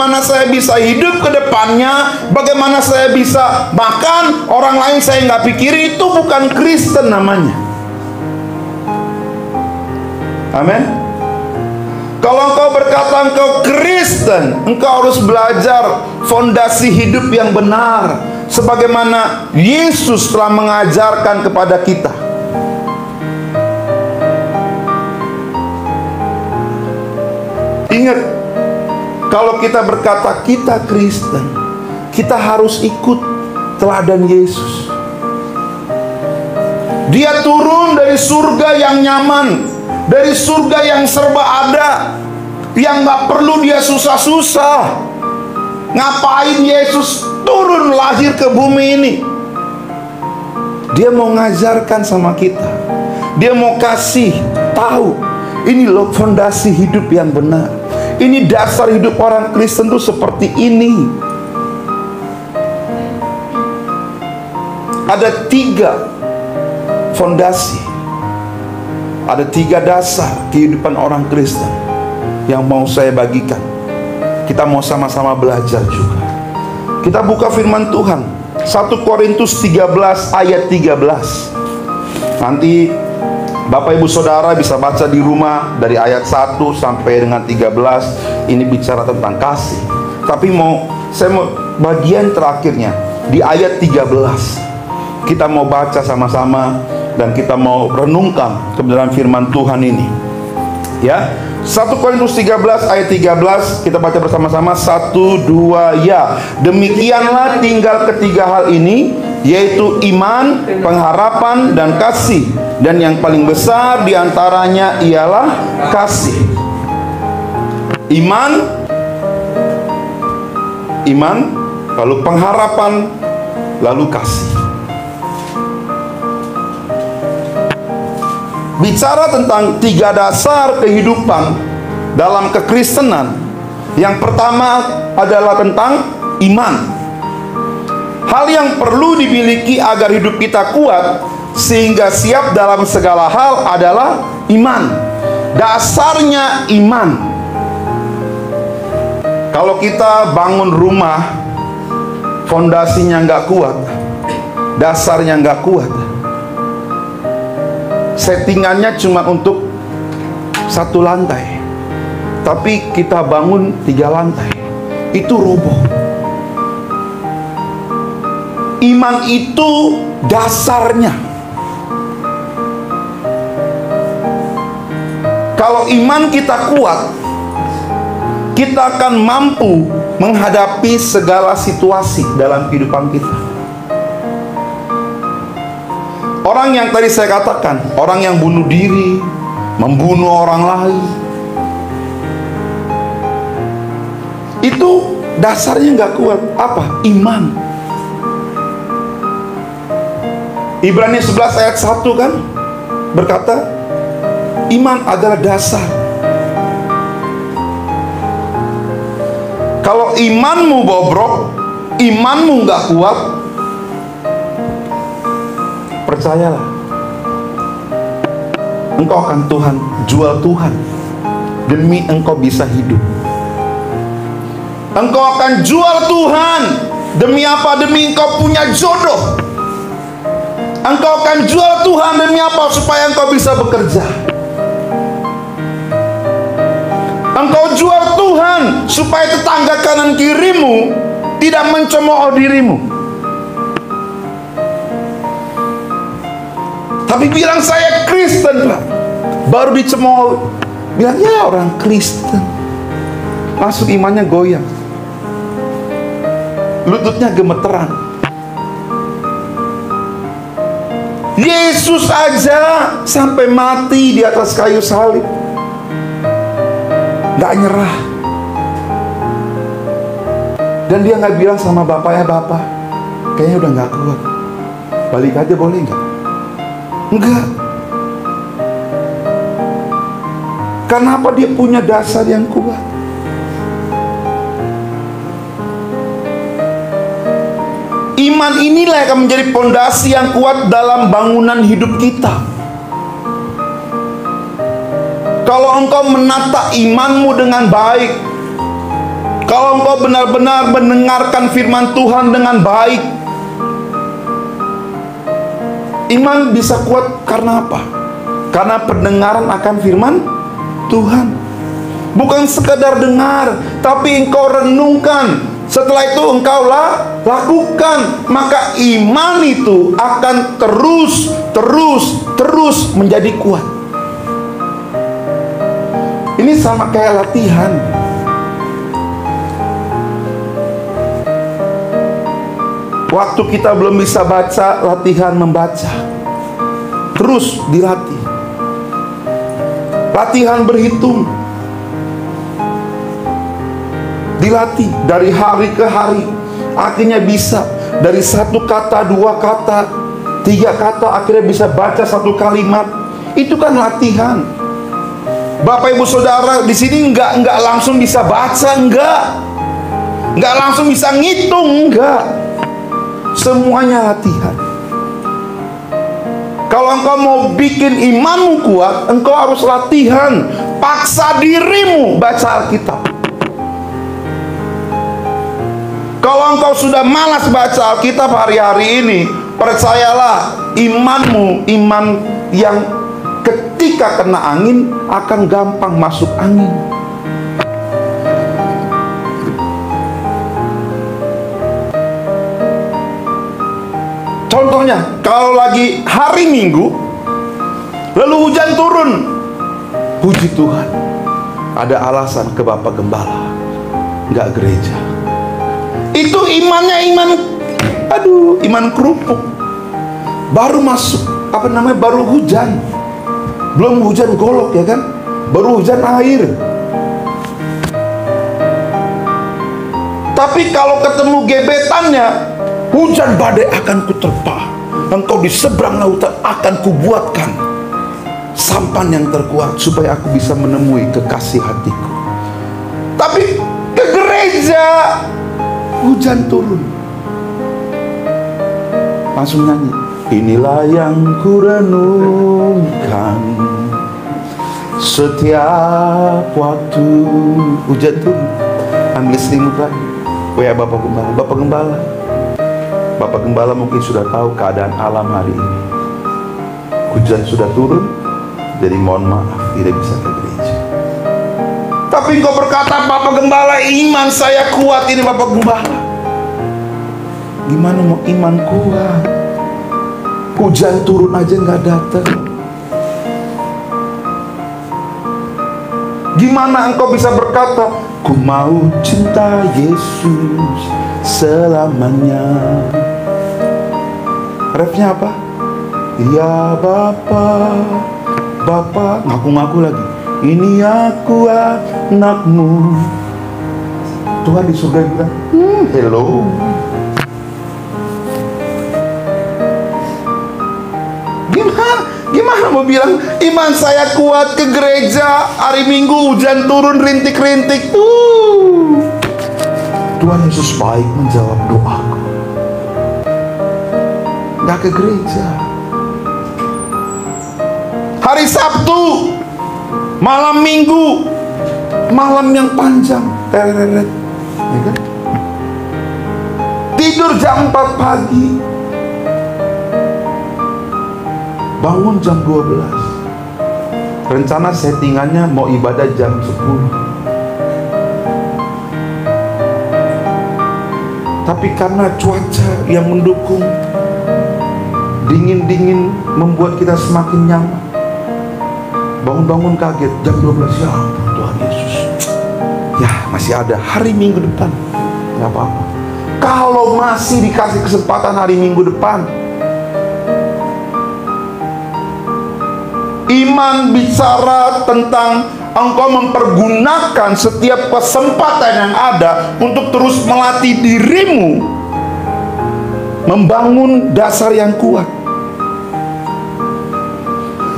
bagaimana saya bisa hidup ke depannya, bagaimana saya bisa makan, orang lain saya nggak pikirin, itu bukan Kristen namanya. Amin. Kalau engkau berkata engkau Kristen, engkau harus belajar fondasi hidup yang benar, sebagaimana Yesus telah mengajarkan kepada kita. Ingat, kalau kita berkata kita Kristen, kita harus ikut teladan Yesus. Dia turun dari surga yang nyaman, dari surga yang serba ada, yang gak perlu dia susah-susah. Ngapain Yesus turun lahir ke bumi ini? Dia mau ngajarkan sama kita. Dia mau kasih tahu, ini loh fondasi hidup yang benar. Ini dasar hidup orang Kristen tuh seperti ini. Ada 3 fondasi, ada 3 dasar kehidupan orang Kristen yang mau saya bagikan. Kita mau sama-sama belajar juga. Kita buka firman Tuhan, 1 Korintus 13 ayat 13. Nanti Bapak Ibu Saudara bisa baca di rumah dari ayat 1 sampai dengan 13. Ini bicara tentang kasih. Tapi saya mau bagian terakhirnya di ayat 13. Kita mau baca sama-sama dan kita mau renungkan kebenaran firman Tuhan ini. Ya. 1 Korintus 13 ayat 13, kita baca bersama-sama. 1, 2, ya. Demikianlah tinggal ketiga hal ini, yaitu iman, pengharapan, dan kasih. Dan yang paling besar diantaranya ialah kasih. Iman, lalu pengharapan, lalu kasih. Bicara tentang 3 dasar kehidupan dalam kekristenan. Yang pertama adalah tentang iman. Hal yang perlu dimiliki agar hidup kita kuat sehingga siap dalam segala hal adalah iman. Dasarnya iman. Kalau kita bangun rumah, fondasinya nggak kuat, dasarnya nggak kuat, settingannya cuma untuk 1 lantai, tapi kita bangun 3 lantai, itu roboh. Iman itu dasarnya. Kalau iman kita kuat, kita akan mampu menghadapi segala situasi dalam kehidupan kita. Orang yang tadi saya katakan, orang yang bunuh diri, membunuh orang lain, itu dasarnya nggak kuat. Apa? Iman. Ibrani 11 ayat 1 kan berkata, iman adalah dasar. Kalau imanmu bobrok, imanmu nggak kuat, percayalah, engkau akan jual Tuhan demi engkau bisa hidup. Engkau akan jual Tuhan demi apa? Demi engkau punya jodoh. Engkau akan jual Tuhan demi apa? Supaya engkau bisa bekerja. Engkau jual Tuhan supaya tetangga kanan kirimu tidak mencemooh dirimu. Tapi bilang saya Kristen, Pak, baru dicemooh. Bilang ya orang Kristen, masuk imannya goyang, lututnya gemeteran. Yesus aja sampai mati di atas kayu salib gak nyerah. Dan dia gak bilang sama bapaknya, Bapak, kayaknya udah gak kuat, balik aja boleh gak? Enggak. Kenapa? Dia punya dasar yang kuat. Iman inilah yang akan menjadi pondasi yang kuat dalam bangunan hidup kita. Kalau engkau menata imanmu dengan baik, Kalau engkau benar-benar mendengarkan firman Tuhan dengan baik, iman bisa kuat karena apa? Karena pendengaran akan firman Tuhan. Bukan sekedar dengar, tapi engkau renungkan. Setelah itu engkau lakukan. Maka iman itu akan terus menjadi kuat. Ini sama kayak latihan. Waktu kita belum bisa baca, latihan membaca. Terus dilatih. Latihan berhitung. Dilatih dari hari ke hari. Akhirnya bisa. Dari 1 kata, 2 kata, 3 kata, akhirnya bisa baca 1 kalimat. Itu kan latihan. Bapak Ibu Saudara di sini enggak langsung bisa baca, enggak langsung bisa ngitung, enggak. Semuanya latihan. Kalau engkau mau bikin imanmu kuat, engkau harus latihan. Paksa dirimu baca Alkitab. Kalau engkau sudah malas baca Alkitab hari-hari ini, percayalah, imanmu, iman yang ketika kena angin akan gampang masuk angin. Contohnya, kalau lagi hari Minggu, lalu hujan turun, puji Tuhan, ada alasan ke Bapak Gembala, nggak gereja. Itu imannya iman kerupuk. Baru masuk, baru hujan. Belum hujan golok ya kan, baru hujan air. Tapi kalau ketemu gebetannya, hujan badai akan kuterpa, engkau di seberang lautan akan kubuatkan sampan yang terkuat, supaya aku bisa menemui kekasih hatiku. Tapi ke gereja, hujan turun, langsung nyanyi, inilah yang kurenungkan setiap waktu. Hujan turun, ambil selimut lagi. Ya Bapak Gembala, Bapak Gembala mungkin sudah tahu keadaan alam hari ini. Hujan sudah turun, jadi mohon maaf tidak bisa ke gereja. Tapi engkau berkata, Bapak Gembala, iman saya kuat ini Bapak Gembala. Gimana mau iman kuat? Hujan turun aja nggak datang. Gimana engkau bisa berkata, ku mau cinta Yesus selamanya? Refnya apa? Ya Bapak, ngaku-ngaku lagi. Ini aku anakmu. Tuhan di surga bilang, hello. Gimana mau bilang iman saya kuat ke gereja, hari Minggu hujan turun rintik-rintik. Tuhan Yesus baik menjawab doaku. Gak ke gereja. Hari Sabtu, malam Minggu, malam yang panjang, tereret, ya kan? Tidur jam 4 pagi, bangun jam 12. Rencana settingannya mau ibadah jam 10. Tapi karena cuaca yang mendukung, dingin-dingin membuat kita semakin nyaman. Bangun-bangun kaget jam 12. Ya ampun Tuhan Yesus, ya masih ada hari Minggu depan. Gak apa-apa. Kalau masih dikasih kesempatan hari Minggu depan, iman bicara tentang engkau mempergunakan setiap kesempatan yang ada untuk terus melatih dirimu membangun dasar yang kuat.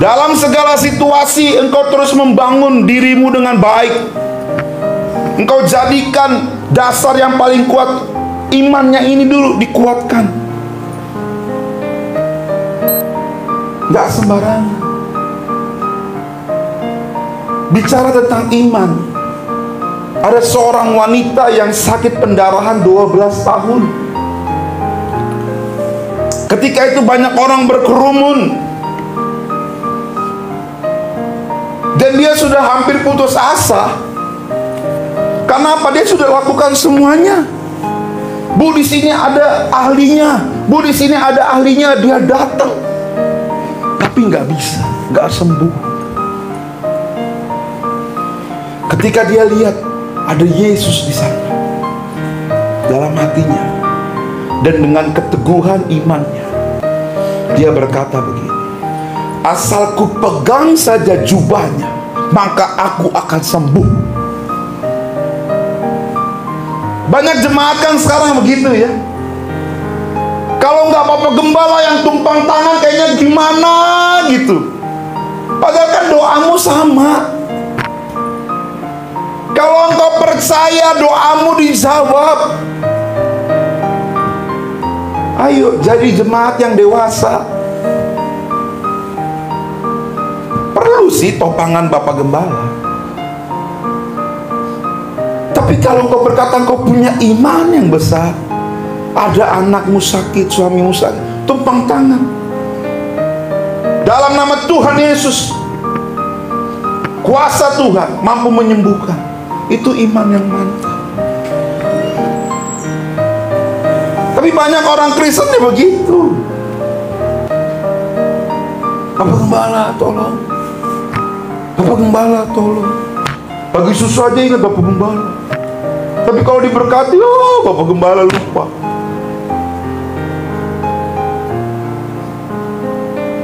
Dalam segala situasi engkau terus membangun dirimu dengan baik. Engkau jadikan dasar yang paling kuat, imannya ini dulu dikuatkan. Gak sembarangan. Bicara tentang iman, Ada seorang wanita yang sakit pendarahan 12 tahun. Ketika itu banyak orang berkerumun, dan dia sudah hampir putus asa. Karena apa? Dia sudah lakukan semuanya. Bu, di sini ada ahlinya. Bu, di sini ada ahlinya. Dia datang, tapi nggak bisa, nggak sembuh. Ketika dia lihat ada Yesus di sana, dalam hatinya dan dengan keteguhan imannya, dia berkata begini, asal ku pegang saja jubahnya, maka aku akan sembuh. Banyak jemaat kan sekarang begitu ya. Kalau nggak Bapak Gembala yang tumpang tangan, kayaknya gimana gitu. Padahal kan doamu sama. Kalau engkau percaya, doamu dijawab. Ayo jadi jemaat yang dewasa. Perlu sih topangan Bapak Gembala. Tapi kalau engkau berkata engkau punya iman yang besar, ada anakmu sakit, suamimu sakit, tumpang tangan. Dalam nama Tuhan Yesus, kuasa Tuhan mampu menyembuhkan. Itu iman yang mantap. Tapi banyak orang Kristen ya begitu. Bapak Gembala tolong, Bapak Gembala tolong. Lagi susah aja ingat Bapak Gembala. Tapi kalau diberkati, oh Bapak Gembala lupa.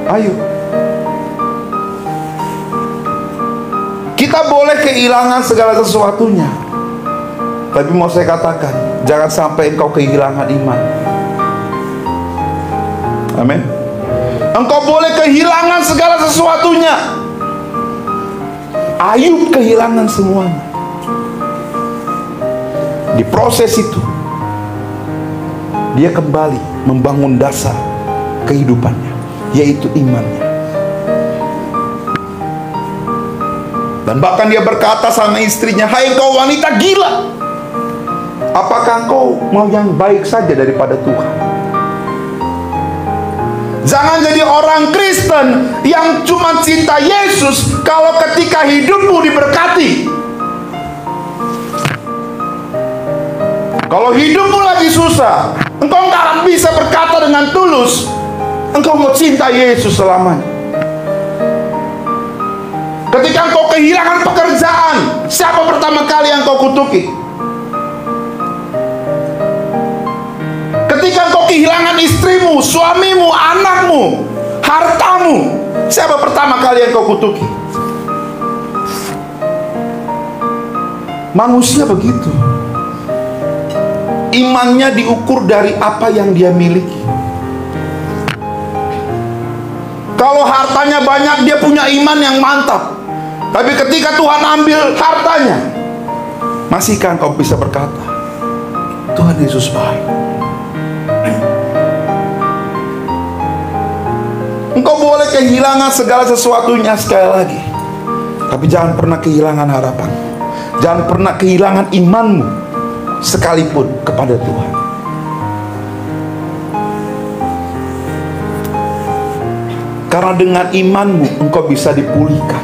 Ayo, kita boleh kehilangan segala sesuatunya, tapi mau saya katakan, jangan sampai engkau kehilangan iman. Amin. Engkau boleh kehilangan segala sesuatunya. Ayub kehilangan semuanya. Di proses itu, dia kembali membangun dasar kehidupannya, yaitu imannya. Dan bahkan dia berkata sama istrinya, hai engkau wanita gila, apakah engkau mau yang baik saja daripada Tuhan? Jangan jadi orang Kristen yang cuma cinta Yesus kalau ketika hidupmu diberkati. Kalau hidupmu lagi susah, engkau nggak akan bisa berkata dengan tulus, engkau mau cinta Yesus selamanya. Ketika engkau kehilangan pekerjaan, siapa pertama kali yang kau kutuki? Ketika engkau kehilangan istrimu, suamimu, anakmu, hartamu, siapa pertama kali yang kau kutuki? Manusia begitu. Imannya diukur dari apa yang dia miliki. Kalau hartanya banyak, dia punya iman yang mantap. Tapi ketika Tuhan ambil hartanya, masihkah kau bisa berkata, Tuhan Yesus baik? Engkau boleh kehilangan segala sesuatunya sekali lagi, tapi jangan pernah kehilangan harapan. Jangan pernah kehilangan imanmu sekalipun kepada Tuhan. Karena dengan imanmu engkau bisa dipulihkan.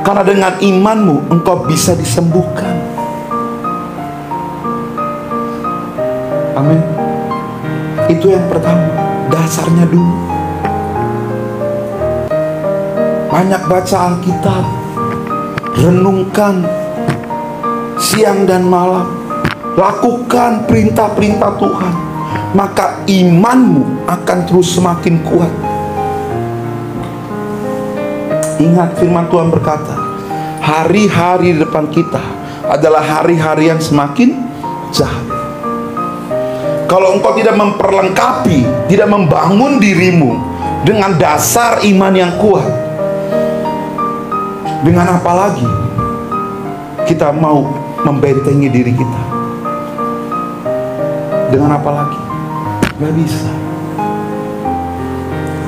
Karena dengan imanmu engkau bisa disembuhkan. Amin. Itu yang pertama, dasarnya dulu. Banyak baca Alkitab, renungkan siang dan malam, lakukan perintah-perintah Tuhan, maka imanmu akan terus semakin kuat. Ingat firman Tuhan berkata, hari-hari di depan kita adalah hari-hari yang semakin jahat. Kalau engkau tidak memperlengkapi, tidak membangun dirimu dengan dasar iman yang kuat, dengan apa lagi kita mau membentengi diri kita? Dengan apa lagi? Gak bisa.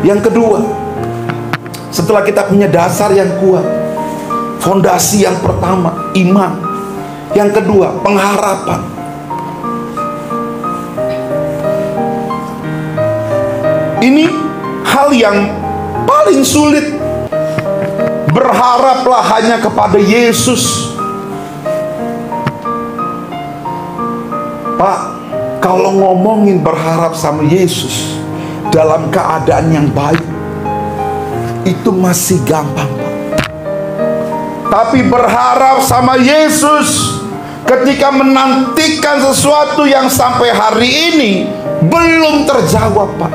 Yang kedua, setelah kita punya dasar yang kuat, fondasi yang pertama, iman. Yang kedua, pengharapan. Ini hal yang paling sulit. Berharaplah hanya kepada Yesus. Pak, kalau ngomongin berharap sama Yesus dalam keadaan yang baik, itu masih gampang, Pak. Tapi berharap sama Yesus ketika menantikan sesuatu yang sampai hari ini belum terjawab, Pak.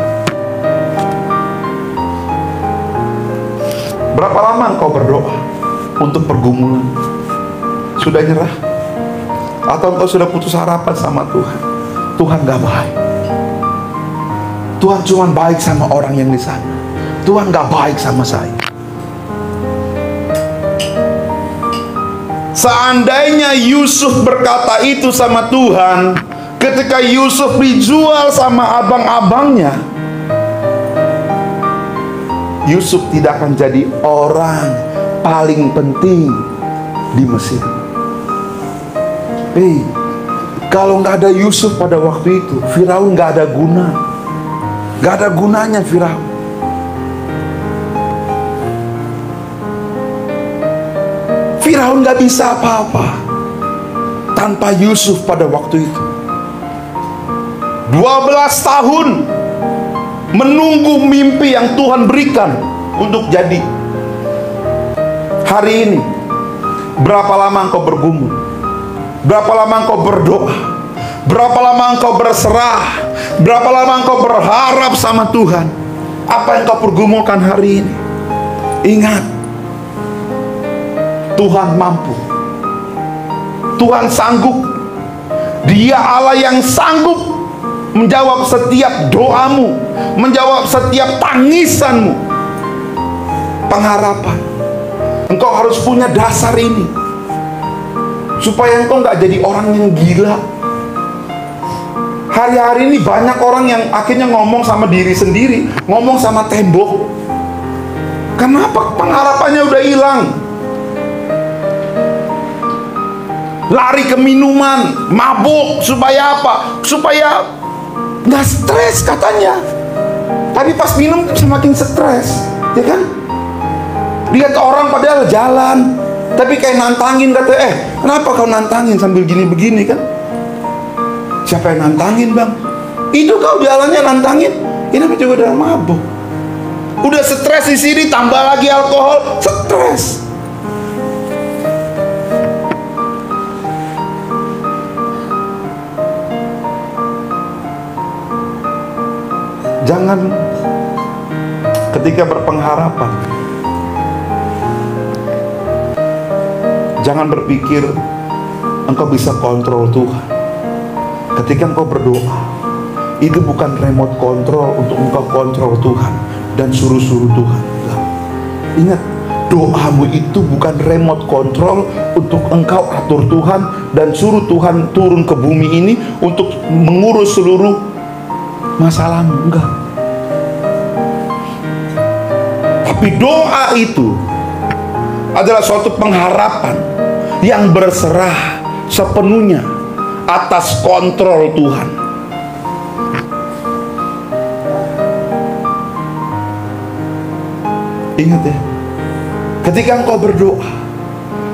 Berapa lama engkau berdoa untuk pergumulan? Sudah nyerah? Atau engkau sudah putus harapan sama Tuhan? Tuhan gak baik. Tuhan cuma baik sama orang yang di sana. Tuhan gak baik sama saya. Seandainya Yusuf berkata itu sama Tuhan, ketika Yusuf dijual sama abang-abangnya, Yusuf tidak akan jadi orang paling penting di Mesir. Kalau nggak ada Yusuf pada waktu itu, Firaun nggak ada guna. Nggak ada gunanya Firaun. Firaun nggak bisa apa-apa tanpa Yusuf pada waktu itu. 12 tahun menunggu mimpi yang Tuhan berikan untuk jadi. Hari ini, berapa lama engkau bergumul? Berapa lama engkau berdoa? Berapa lama engkau berserah? Berapa lama engkau berharap sama Tuhan? Apa yang engkau pergumulkan hari ini? Ingat, Tuhan mampu. Tuhan sanggup. Dia Allah yang sanggup menjawab setiap doamu, menjawab setiap tangisanmu. Pengharapan. Engkau harus punya dasar ini, supaya engkau nggak jadi orang yang gila. Hari-hari ini banyak orang yang akhirnya ngomong sama diri sendiri, ngomong sama tembok. Kenapa? Pengharapannya udah hilang. Lari ke minuman, mabuk, supaya apa? Supaya nggak stres katanya. Tapi pas minum semakin stres, ya kan? Lihat orang padahal jalan, tapi kayak nantangin, kata, kenapa kau nantangin sambil gini begini kan? Siapa yang nantangin, bang? Itu kau jalannya nantangin, ini juga udah mabuk. Udah stres di sini, tambah lagi alkohol, stres. Jangan ketika berpengharapan, jangan berpikir engkau bisa kontrol Tuhan. Ketika engkau berdoa, itu bukan remote control untuk engkau kontrol Tuhan dan suruh-suruh Tuhan. Ingat, doamu itu bukan remote control untuk engkau atur Tuhan dan suruh Tuhan turun ke bumi ini untuk mengurus seluruh masalahmu. Enggak. Tapi doa itu adalah suatu pengharapan yang berserah sepenuhnya atas kontrol Tuhan. Ingat ya, ketika engkau berdoa,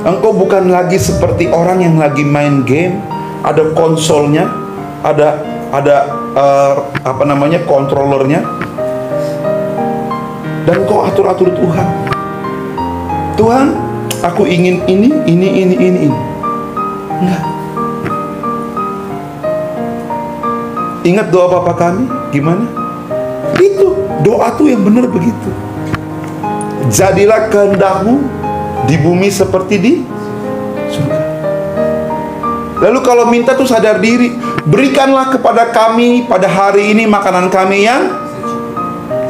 engkau bukan lagi seperti orang yang lagi main game, ada konsolnya, ada kontrolernya, dan kau atur-atur Tuhan. Tuhan, aku ingin ini. Enggak. Ingat doa Bapa kami gimana? Itu doa tuh yang benar begitu. Jadilah kehendakmu di bumi seperti di surga. Lalu kalau minta tuh sadar diri, berikanlah kepada kami pada hari ini makanan kami yang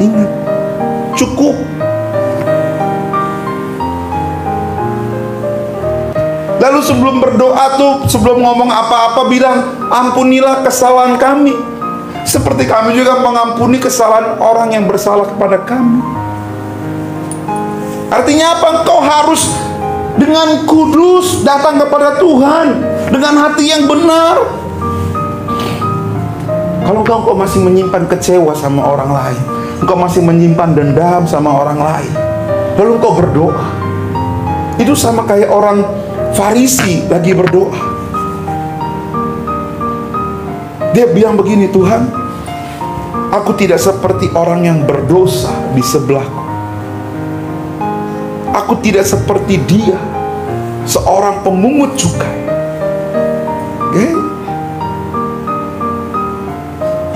ingat, cukup. Lalu sebelum berdoa tuh, sebelum ngomong apa-apa, bilang ampunilah kesalahan kami seperti kami juga mengampuni kesalahan orang yang bersalah kepada kami. Artinya apa? Engkau harus dengan kudus datang kepada Tuhan. dengan hati yang benar. Kalau engkau masih menyimpan kecewa sama orang lain, engkau masih menyimpan dendam sama orang lain, lalu engkau berdoa, itu sama kayak orang Farisi lagi berdoa. Dia bilang begini, Tuhan, aku tidak seperti orang yang berdosa di sebelahku. Aku tidak seperti dia, seorang pemungut cukai. Oke?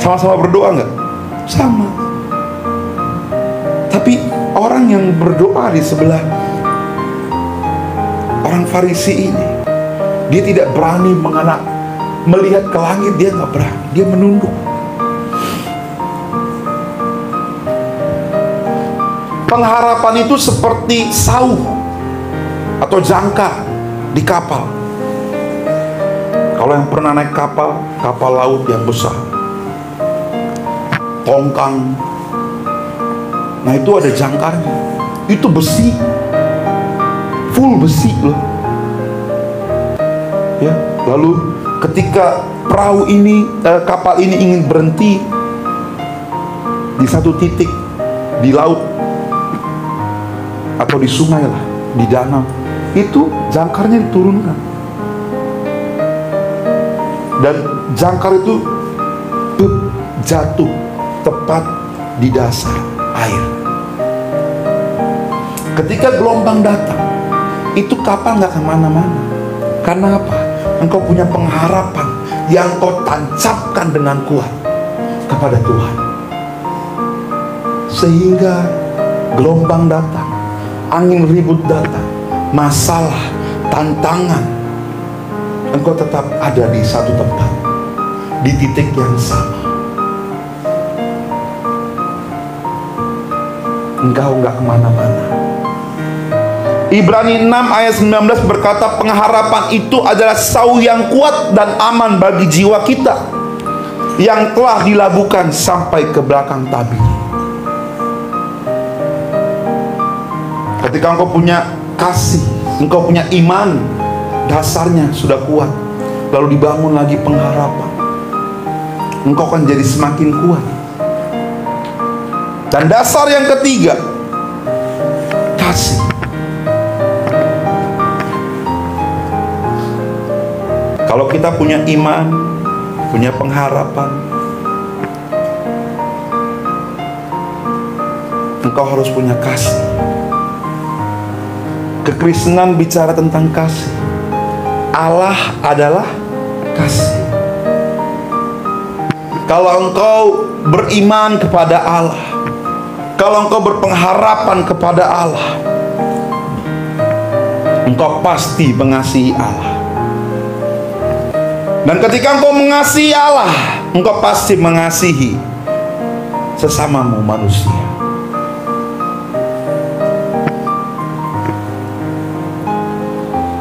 Sama-sama berdoa nggak? Sama. Tapi orang yang berdoa di sebelah orang Farisi ini, dia tidak berani melihat ke langit, dia nggak berani, dia menunduk. Pengharapan itu seperti sauh atau jangkar di kapal. Kalau yang pernah naik kapal laut yang besar, tongkang, nah itu ada jangkarnya, itu besi, full besi loh. Ya, lalu ketika kapal ini ingin berhenti di satu titik di laut atau di sungai lah, di danau, itu jangkarnya diturunkan, dan jangkar itu jatuh tepat di dasar air. Ketika gelombang datang, itu kapal nggak kemana-mana. Karena apa? Engkau punya pengharapan yang kau tancapkan dengan kuat kepada Tuhan, sehingga gelombang datang, angin ribut datang, masalah, tantangan, engkau tetap ada di satu tempat, di titik yang sama. Engkau nggak kemana-mana. Ibrani 6 ayat 19 berkata, pengharapan itu adalah sauh yang kuat dan aman bagi jiwa kita, yang telah dilabuhkan sampai ke belakang tabir. Ketika engkau punya kasih, engkau punya iman, dasarnya sudah kuat, lalu dibangun lagi pengharapan, engkau akan jadi semakin kuat. Dan dasar yang ketiga, kasih. Kalau kita punya iman, punya pengharapan, engkau harus punya kasih. Kekristenan bicara tentang kasih. Allah adalah kasih. Kalau engkau beriman kepada Allah, kalau engkau berpengharapan kepada Allah, engkau pasti mengasihi Allah. Dan ketika engkau mengasihi Allah, engkau pasti mengasihi sesamamu manusia.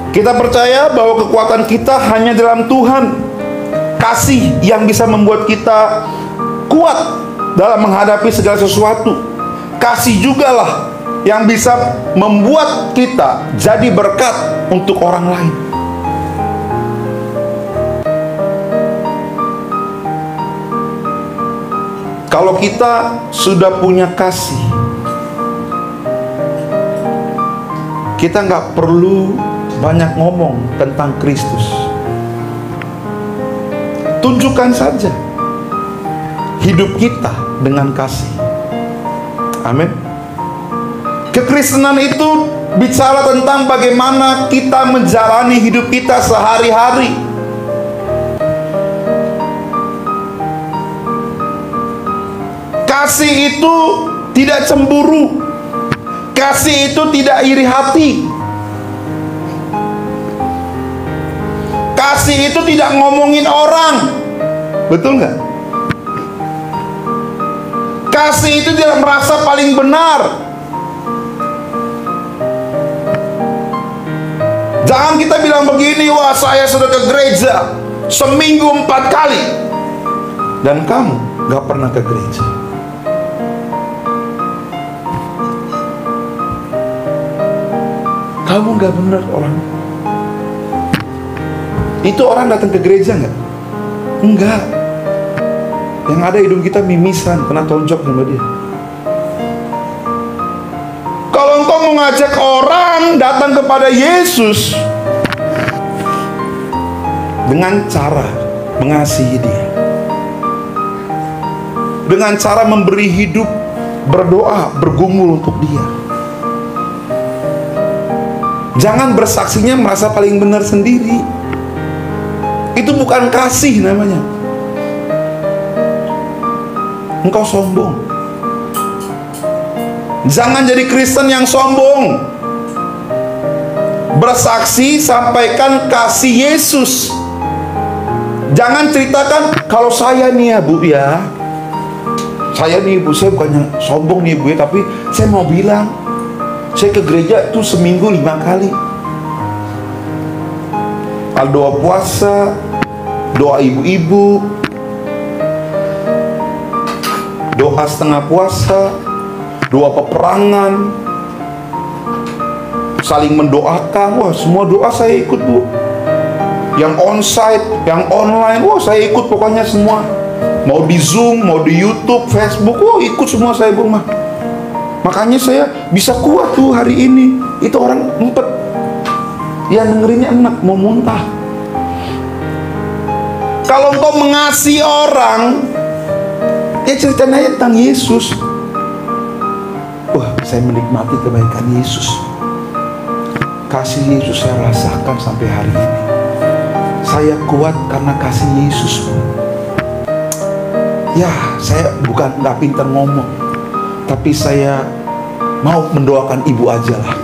Kita percaya bahwa kekuatan kita hanya dalam Tuhan. Kasih yang bisa membuat kita kuat dalam menghadapi segala sesuatu. Kasih jugalah yang bisa membuat kita jadi berkat untuk orang lain. Kalau kita sudah punya kasih, kita nggak perlu banyak ngomong tentang Kristus. Tunjukkan saja hidup kita dengan kasih. Amin. Kekristenan itu bicara tentang bagaimana kita menjalani hidup kita sehari-hari. Kasih itu tidak cemburu. Kasih itu tidak iri hati. Kasih itu tidak ngomongin orang. Betul nggak? Kasih itu tidak merasa paling benar. Jangan kita bilang begini, wah saya sudah ke gereja seminggu 4 kali, dan kamu nggak pernah ke gereja. Kamu nggak benar orang. Itu orang datang ke gereja nggak? Enggak. Yang ada hidung kita mimisan, kena tonjok sama dia. Kalau engkau mengajak orang datang kepada Yesus dengan cara mengasihi dia, dengan cara memberi hidup, berdoa, bergumul untuk dia. Jangan bersaksinya merasa paling benar sendiri. Itu bukan kasih namanya. Engkau sombong. Jangan jadi Kristen yang sombong. Bersaksi, sampaikan kasih Yesus. Jangan ceritakan, kalau saya nih ya Bu ya, saya nih Bu, saya bukannya sombong nih Bu ya, tapi saya mau bilang, saya ke gereja tuh seminggu 5 kali. Kalau doa puasa, doa ibu-ibu, doa setengah puasa, doa peperangan, saling mendoakan. Wah, semua doa saya ikut Bu. Yang onsite, yang online, wah saya ikut pokoknya semua. Mau di Zoom, mau di YouTube, Facebook, wah ikut semua saya Bu mah. Makanya saya bisa kuat tuh hari ini. Itu orang empet, yang dengerinnya enak, mau muntah. Kalau engkau mengasihi orang, ya ceritain aja tentang Yesus. Wah, saya menikmati kebaikan Yesus. Kasih Yesus saya rasakan sampai hari ini. Saya kuat karena kasih Yesus. Ya, saya bukan nggak pintar ngomong, tapi saya mau mendoakan ibu aja lah.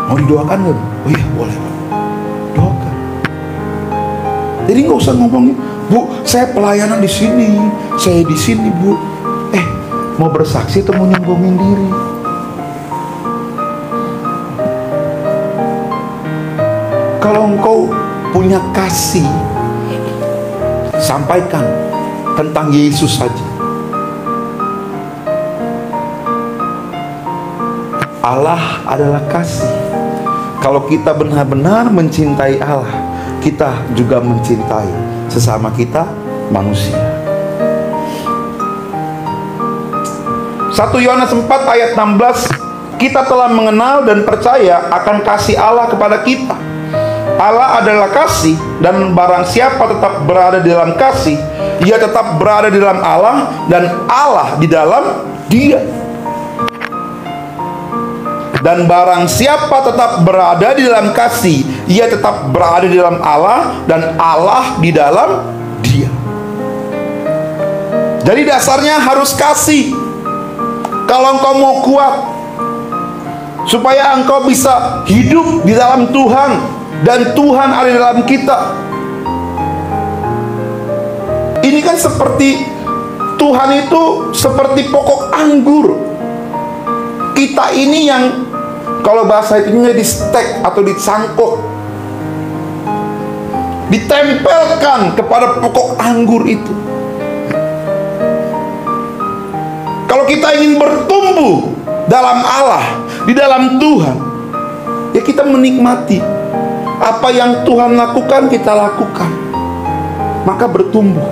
Mau didoakan nggak? Oh iya, boleh Pak. Doakan. Jadi nggak usah ngomongin, Bu, saya pelayanan di sini, saya di sini Bu. Mau bersaksi atau mau nyombongin diri? Kalau engkau punya kasih, sampaikan tentang Yesus saja. Allah adalah kasih. Kalau kita benar-benar mencintai Allah, kita juga mencintai sesama kita manusia. 1 Yohanes 4 ayat 16, kita telah mengenal dan percaya akan kasih Allah kepada kita. Allah adalah kasih, dan barang siapa tetap berada di dalam kasih, ia tetap berada di dalam Allah, dan Allah di dalam dia. Dan barang siapa tetap berada di dalam kasih, ia tetap berada di dalam Allah, dan Allah di dalam dia. Jadi dasarnya harus kasih. Kalau engkau mau kuat, supaya engkau bisa hidup di dalam Tuhan, dan Tuhan ada di dalam kita. Ini kan seperti Tuhan itu seperti pokok anggur. Kita ini yang, kalau bahasa itunya, di stek atau dicangkok, ditempelkan kepada pokok anggur itu. Kalau kita ingin bertumbuh dalam Allah, di dalam Tuhan, ya kita menikmati apa yang Tuhan lakukan, kita lakukan, maka bertumbuh.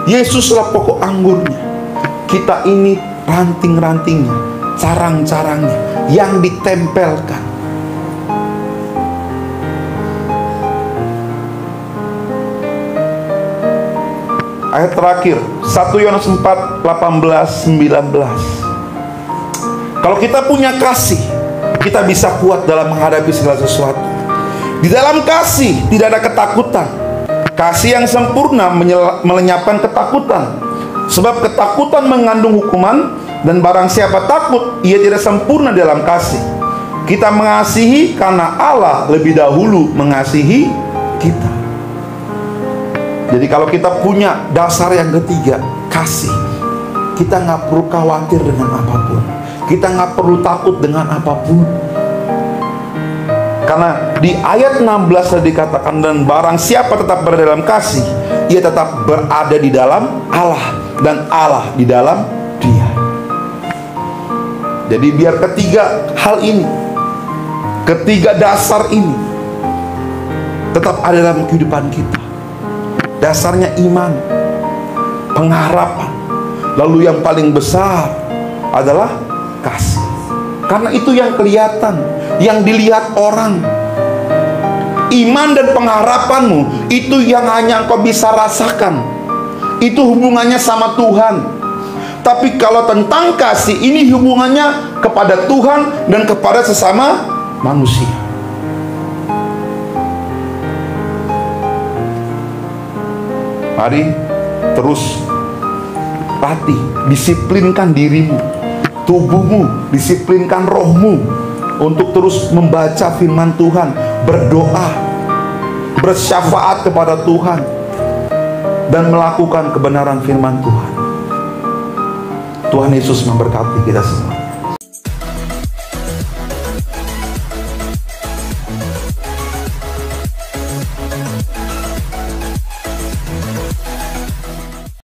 Yesuslah pokok anggurnya, kita ini ranting-rantingnya, carang-carangnya yang ditempelkan. Ayat terakhir, 1 Yohanes 4, 18, 19. Kalau kita punya kasih, kita bisa kuat dalam menghadapi segala sesuatu. Di dalam kasih tidak ada ketakutan. Kasih yang sempurna melenyapkan ketakutan. Sebab ketakutan mengandung hukuman, dan barang siapa takut, ia tidak sempurna dalam kasih. Kita mengasihi karena Allah lebih dahulu mengasihi kita. Jadi kalau kita punya dasar yang ketiga, kasih, kita nggak perlu khawatir dengan apapun. Kita nggak perlu takut dengan apapun. Karena di ayat 16 tadi dikatakan, dan barang siapa tetap berada dalam kasih, ia tetap berada di dalam Allah, dan Allah di dalam dia. Jadi biar ketiga hal ini Ketiga dasar ini tetap ada dalam kehidupan kita. Dasarnya iman, pengharapan, lalu yang paling besar adalah kasih. Karena itu yang kelihatan, yang dilihat orang. Iman dan pengharapanmu itu yang hanya engkau bisa rasakan. Itu hubungannya sama Tuhan. Tapi kalau tentang kasih, ini hubungannya kepada Tuhan dan kepada sesama manusia. Mari terus latih, disiplinkan dirimu, tubuhmu, disiplinkan rohmu untuk terus membaca firman Tuhan, berdoa, bersyafaat kepada Tuhan, dan melakukan kebenaran firman Tuhan. Tuhan Yesus memberkati kita semua.